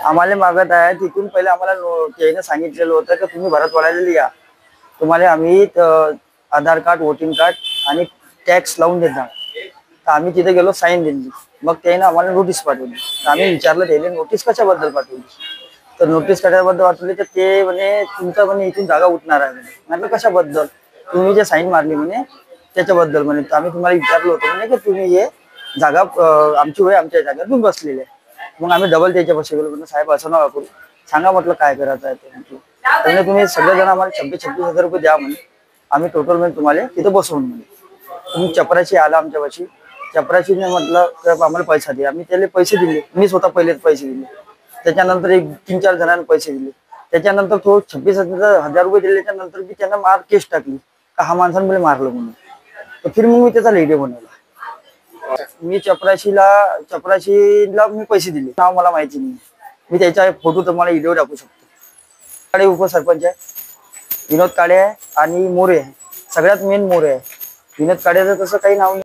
आम्हाला मागत आहे तिथून पहिले आम्हाला त्याने सांगितलेलं होतं की तुम्ही भरत वाढायला या, तुम्हाला आम्ही आधार कार्ड, वोटिंग कार्ड आणि टॅक्स लावून देणार. तर आम्ही तिथे गेलो, साईन दिली. मग त्याने आम्हाला नोटीस पाठवली. तर आम्ही विचारलं त्याने नोटीस कशाबद्दल पाठवली. तर नोटीस कशाबद्दल पाठवली तर ते म्हणे तुमचं म्हणे इथून जागा उठणार आहे म्हणे. म्हटलं कशाबद्दल, तुम्ही जे साईन मारली म्हणे त्याच्याबद्दल म्हणे. तर आम्ही तुम्हाला विचारलं होतं म्हणे की तुम्ही हे जागा आमची होय, आमच्या जागेवर तुम्ही बसलेले आहे. मग आम्ही डबल त्याच्यापाशी गेलो. म्हटलं साहेब असं नका करू, सांगा म्हटलं काय करायचं आहे ते. म्हटलं त्याने तुम्ही सगळेजण आम्हाला 26,000 रुपये द्या म्हणे, आम्ही टोटल मध्ये तुम्हाला तिथं बसवून म्हणे. तुम्ही चपराशी आला आमच्यापाशी, चपराशीने म्हटलं तर आम्हाला पैसा दे. आम्ही त्याला पैसे दिले, मी स्वतः पहिलेच पैसे दिले. त्याच्यानंतर एक 3-4 जणांना पैसे दिले. त्याच्यानंतर तो 26,000 रुपये दिल्याच्या नंतर मी त्यांना मार केस टाकली का हा माणसाने मला मारलं म्हणून. तर फिर मग मी त्याचा व्हिडिओ बनवला. मी चपराशीला मी पैसे दिले, नाव मला माहिती नाही. मी त्याचा फोटो तुम्हाला व्हिडिओ टाकू शकतो. काळे उपसरपंच आहे, विनोद काळे आहे आणि मोरे आहे. सगळ्यात मेन मोरे आहे. विनोद काळेचं तसं काही नाव नाही.